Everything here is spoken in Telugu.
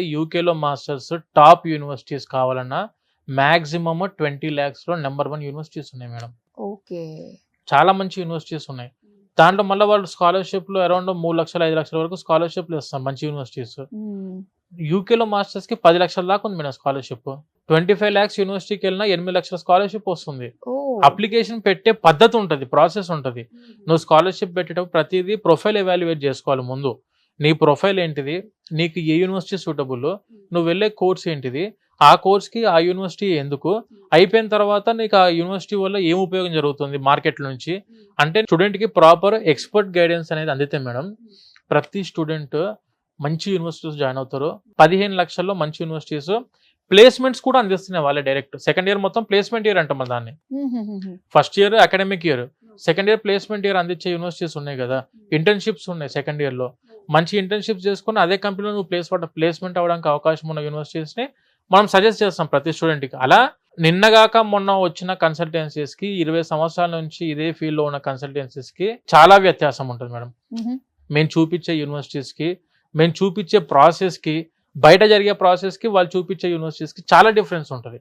యూకేలో మాస్టర్స్ టాప్ యూనివర్సిటీస్ కావాలన్నా మాక్సిమమ్ 20 lakhs లో నెంబర్ 1 యూనివర్సిటీస్ ఉన్నాయి మేడం. ఓకే. చాలా మంచి యూనివర్సిటీస్ ఉన్నాయి. దాంట్లో మళ్ళీ వాళ్ళు స్కాలర్షిప్లు అరౌండ్ 3 లక్షలు 5 లక్షల వరకు స్కాలర్షిప్లు ఇస్తారు మంచి యూనివర్సిటీస్. యూకేలో మాస్టర్స్ కి 10 లక్షల దాకా ఉంది మేడం స్కాలర్షిప్. 25 lakhs యూనివర్సిటీకి వెళ్ళినా 8 లక్షల స్కాలర్షిప్ వస్తుంది. అప్లికేషన్ పెట్టే పద్ధతి ఉంటుంది, ప్రాసెస్ ఉంటుంది. నువ్వు స్కాలర్షిప్ పెట్టేటప్పుడు ప్రతిదీ ప్రొఫైల్ ఎవాల్యుయేట్ చేసుకోవాలి ముందు. నీ ప్రొఫైల్ ఏంటిది, నీకు ఏ యూనివర్సిటీ సూటబుల్, నువ్వు వెళ్ళే కోర్స్ ఏంటిది, ఆ కోర్స్కి ఆ యూనివర్సిటీ ఎందుకు, అయిపోయిన తర్వాత నీకు ఆ యూనివర్సిటీ వల్ల ఏం ఉపయోగం జరుగుతుంది మార్కెట్ నుంచి అంటే స్టూడెంట్కి ప్రాపర్ ఎక్స్పర్ట్ గైడెన్స్ అనేది అందితే మేడం ప్రతి స్టూడెంట్ మంచి యూనివర్సిటీస్ జాయిన్ అవుతారు. 15 లక్షల్లో మంచి యూనివర్సిటీస్ ప్లేస్మెంట్స్ కూడా అందిస్తున్నాయి వాళ్ళే డైరెక్ట్. సెకండ్ ఇయర్ మొత్తం ప్లేస్మెంట్ ఇయర్ అంటాం దాన్ని. First year academic year, second year placement year అందించే యూనివర్సిటీస్ ఉన్నాయి కదా. ఇంటర్న్షిప్స్ ఉన్నాయి సెకండ్ ఇయర్ లో, మంచి ఇంటర్న్షిప్స్ చేసుకుని అదే కంపెనీలో నువ్వు ప్లేస్మెంట్ అవ్వడానికి అవకాశం ఉన్న యూనివర్సిటీస్ ని మనం సజెస్ట్ చేస్తాం ప్రతి స్టూడెంట్ కి. అలా నిన్నగాక మొన్న వచ్చిన కన్సల్టెన్సీస్ కి 20 సంవత్సరాల నుంచి ఇదే ఫీల్డ్ లో ఉన్న కన్సల్టెన్సీస్ కి చాలా వ్యత్యాసం ఉంటుంది మేడం. మేము చూపించే యూనివర్సిటీస్ కి, మేము చూపించే ప్రాసెస్ కి, బయట జరిగే ప్రాసెస్ కి వాళ్ళు చూపించే యూనివర్సిటీస్ కి చాలా డిఫరెన్స్ ఉంటుంది.